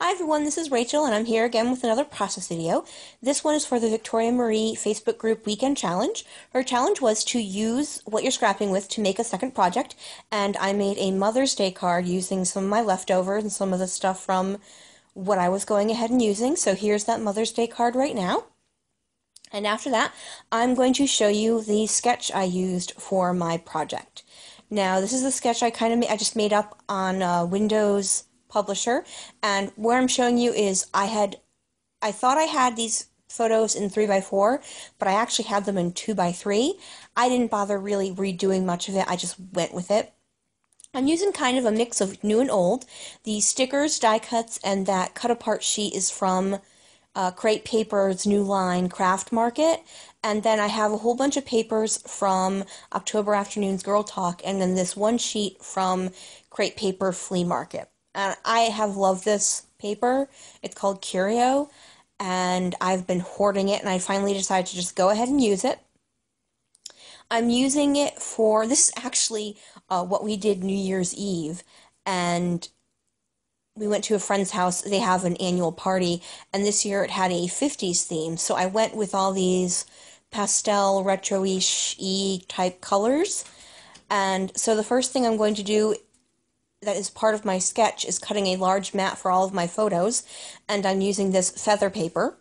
Hi everyone, this is Rachel and I'm here again with another process video. This one is for the Victoria Marie Facebook group weekend challenge. Her challenge was to use what you're scrapping with to make a second project, and I made a Mother's Day card using some of my leftovers and some of the stuff from what I was going ahead and using. So here's that Mother's Day card right now. And after that, I'm going to show you the sketch I used for my project. Now, this is the sketch I just made up on Windows Publisher, and where I'm showing you is I thought I had these photos in 3x4, but I actually had them in 2x3. I didn't bother really redoing much of it, I just went with it. I'm using kind of a mix of new and old. The stickers, die cuts, and that cut apart sheet is from Crate Paper's new line, Craft Market. And then I have a whole bunch of papers from October Afternoon's Girl Talk, and then this one sheet from Crate Paper Flea Market. And I have loved this paper. It's called Curio, and I've been hoarding it, and I finally decided to just go ahead and use it. I'm using it for, this is actually what we did New Year's Eve, and we went to a friend's house. They have an annual party, and this year it had a 50s theme, so I went with all these pastel, retro-ish-y type colors. And so the first thing I'm going to do that is part of my sketch is cutting a large mat for all of my photos, and I'm using this feather paper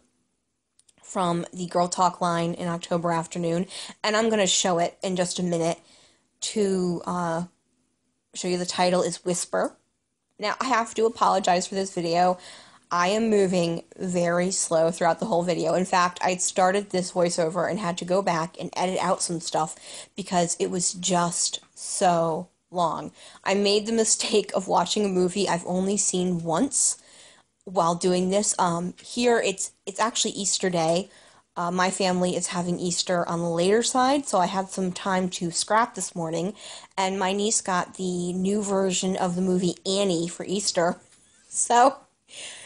from the Girl Talk line in October Afternoon, and I'm going to show it in just a minute to show you. The title is Whisper. Now, I have to apologize for this video. I am moving very slow throughout the whole video. In fact, I started this voiceover and had to go back and edit out some stuff because it was just so long. I made the mistake of watching a movie I've only seen once while doing this. Here, it's actually Easter Day. My family is having Easter on the later side, so I had some time to scrap this morning, and my niece got the new version of the movie Annie for Easter, so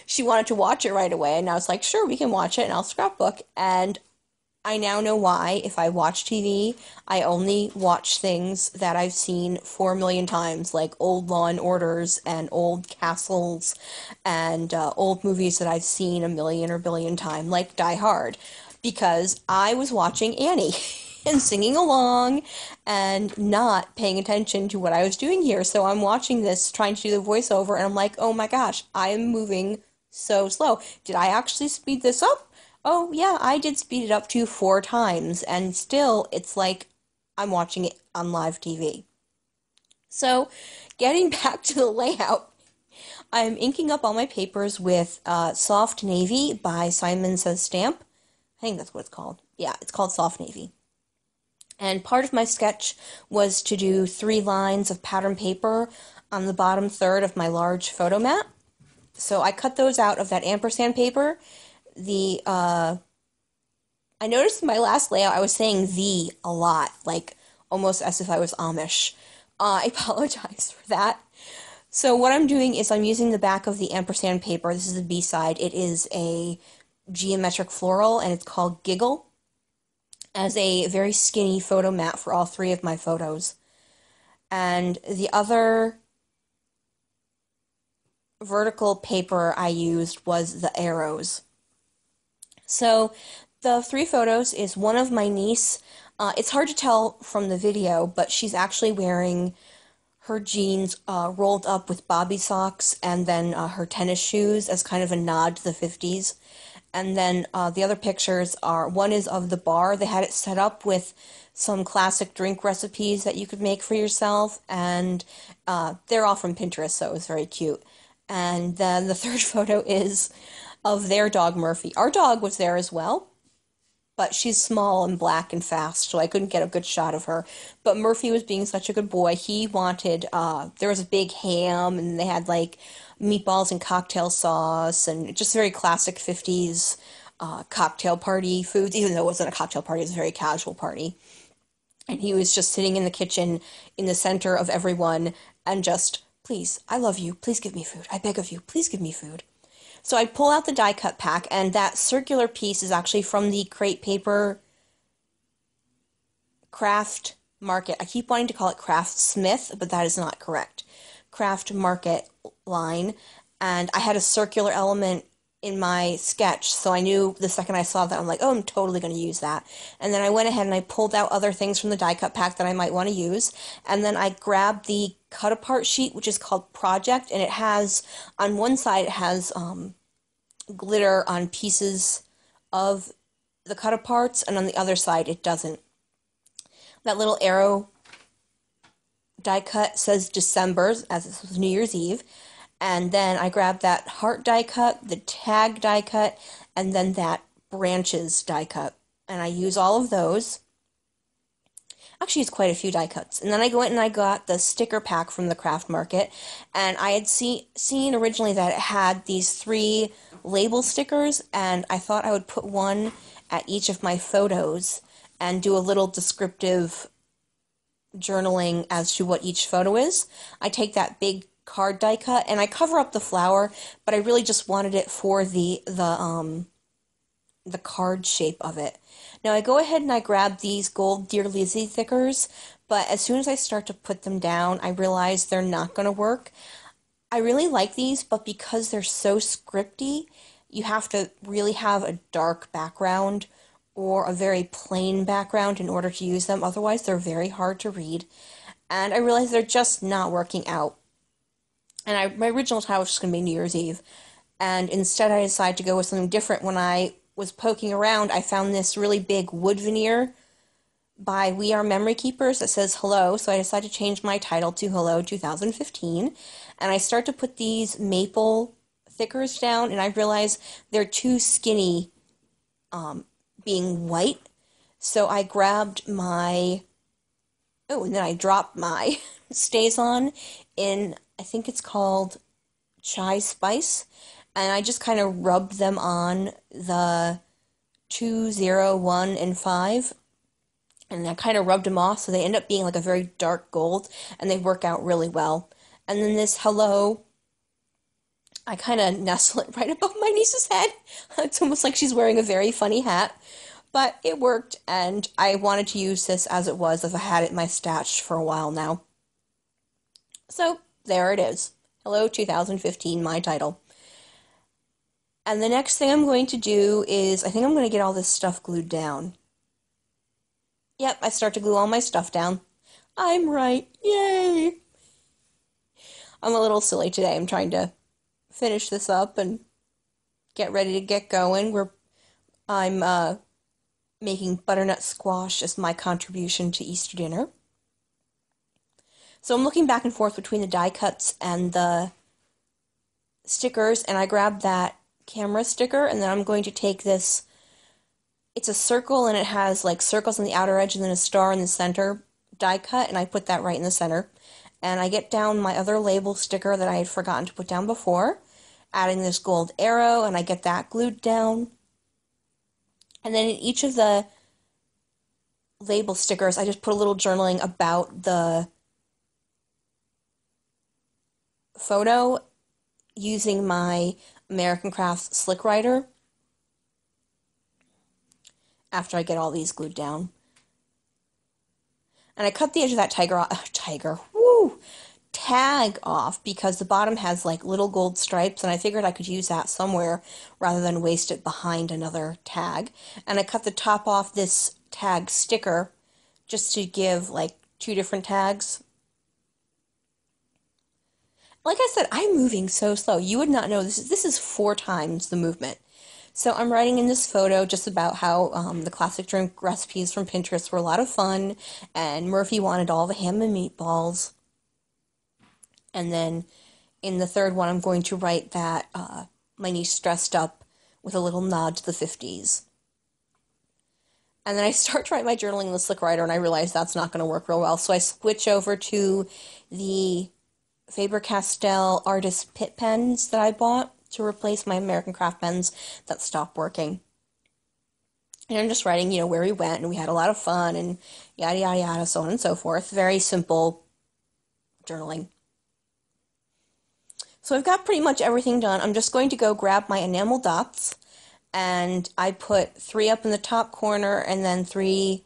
she wanted to watch it right away, and I was like, sure, we can watch it, and I'll scrapbook, and I now know why. If I watch TV, I only watch things that I've seen 4 million times, like old Law and Orders and old Castles and old movies that I've seen a million or billion times, like Die Hard, because I was watching Annie and singing along and not paying attention to what I was doing here. So I'm watching this, trying to do the voiceover, and I'm like, oh my gosh, I am moving so slow. Did I actually speed this up? Oh, yeah, I did speed it up to 4 times, and still, it's like I'm watching it on live TV. So, getting back to the layout, I'm inking up all my papers with Soft Navy by Simon Says Stamp. I think that's what it's called. Yeah, it's called Soft Navy. And part of my sketch was to do 3 lines of pattern paper on the bottom third of my large photo mat. So I cut those out of that ampersand paper. I noticed in my last layout I was saying "the" a lot, like almost as if I was Amish. I apologize for that. So what I'm doing is I'm using the back of the ampersand paper. This is the B side. It is a geometric floral, and it's called Giggle, as a very skinny photo mat for all 3 of my photos. And the other vertical paper I used was the arrows. So the 3 photos is one of my niece. It's hard to tell from the video, but she's actually wearing her jeans rolled up with bobby socks, and then her tennis shoes as kind of a nod to the 50s. And then the other pictures are, one is of the bar. They had it set up with some classic drink recipes that you could make for yourself, and they're all from Pinterest, so it was very cute. And then the third photo is of their dog, Murphy. Our dog was there as well, but she's small and black and fast, so I couldn't get a good shot of her. But Murphy was being such a good boy. He wanted, there was a big ham, and they had, like, meatballs and cocktail sauce, and just very classic 50s cocktail party foods, even though it wasn't a cocktail party, it was a very casual party. And he was just sitting in the kitchen in the center of everyone and just, please, I love you, please give me food. I beg of you, please give me food. So I pull out the die cut pack, and that circular piece is actually from the Crate Paper Craft Market. I keep wanting to call it Craft Smith, but that is not correct. Craft Market line. and I had a circular element in my sketch, so I knew the second I saw that, I'm like, oh, I'm totally going to use that. And then I went ahead and I pulled out other things from the die cut pack that I might want to use, and then I grabbed the cut apart sheet, which is called Project, and it has, on one side, it has glitter on pieces of the cut aparts, and on the other side, it doesn't. That little arrow die cut says December, as this was New Year's Eve. And then I grabbed that heart die cut, the tag die cut, and then that branches die cut. And I use all of those. Actually, it's quite a few die cuts. And then I went and I got the sticker pack from the craft market. And I had seen originally that it had these 3 label stickers, and I thought I would put one at each of my photos and do a little descriptive journaling as to what each photo is. I take that big card die cut and I cover up the flower, but I really just wanted it for the card shape of it. Now I go ahead and I grab these gold Dear Lizzie thickers, but as soon as I start to put them down, I realize they're not going to work. I really like these, but because they're so scripty, you have to really have a dark background or a very plain background in order to use them. Otherwise, they're very hard to read. And I realize they're just not working out. And my original title was just going to be New Year's Eve. And instead I decided to go with something different. When I was poking around, I found this really big wood veneer by We Are Memory Keepers that says hello. So I decided to change my title to Hello 2015. And I start to put these maple thickers down, and I realize they're too skinny being white. So I grabbed my... Oh, and then I dropped my StazOn in, I think it's called Chai Spice, and I just kind of rubbed them on the 2, 0, 1, and 5, and I kind of rubbed them off, so they end up being like a very dark gold, and they work out really well. And then this hello, I kind of nestle it right above my niece's head. It's almost like she's wearing a very funny hat. But it worked, and I wanted to use this as it was, as I had it in my stash for a while now. So, there it is. Hello 2015, my title. And the next thing I'm going to do is, I think I'm going to get all this stuff glued down. Yep, I start to glue all my stuff down. I'm right. Yay! I'm a little silly today. I'm trying to finish this up and get ready to get going. I'm making butternut squash as my contribution to Easter dinner. So I'm looking back and forth between the die cuts and the stickers, and I grabbed that camera sticker, and then I'm going to take this, it's a circle, and it has like circles on the outer edge and then a star in the center die cut, and I put that right in the center. And I get down my other label sticker that I had forgotten to put down before, adding this gold arrow, and I get that glued down. And then in each of the label stickers, I just put a little journaling about the photo using my American Crafts Slick Writer after I get all these glued down. And I cut the edge of that tag off because the bottom has like little gold stripes, and I figured I could use that somewhere rather than waste it behind another tag. And I cut the top off this tag sticker just to give like 2 different tags. Like I said, I'm moving so slow. You would not know this is 4 times the movement. So I'm writing in this photo just about how the classic drink recipes from Pinterest were a lot of fun, and Murphy wanted all the ham and meatballs. And then in the third one, I'm going to write that my niece dressed up with a little nod to the 50s. And then I start to write my journaling in the Slick Writer, and I realize that's not going to work real well. So I switch over to the Faber-Castell Artist Pitt pens that I bought to replace my American Craft pens that stopped working. And I'm just writing, where we went, and we had a lot of fun, and yada, yada, yada, so on and so forth. Very simple journaling. So I've got pretty much everything done. I'm just going to go grab my enamel dots, and I put 3 up in the top corner and then 3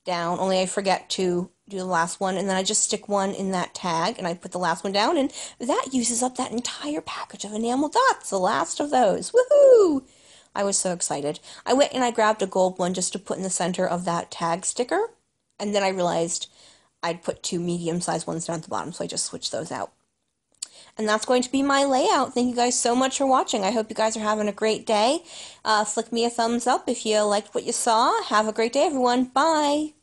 down, only I forget to do the last one, and then I just stick one in that tag, and I put the last one down, and that uses up that entire package of enamel dots, the last of those. Woohoo! I was so excited. I went and I grabbed a gold one just to put in the center of that tag sticker, and then I realized I'd put two medium-sized ones down at the bottom, so I just switched those out. And that's going to be my layout. Thank you guys so much for watching. I hope you guys are having a great day. Flick me a thumbs up if you liked what you saw. Have a great day, everyone. Bye!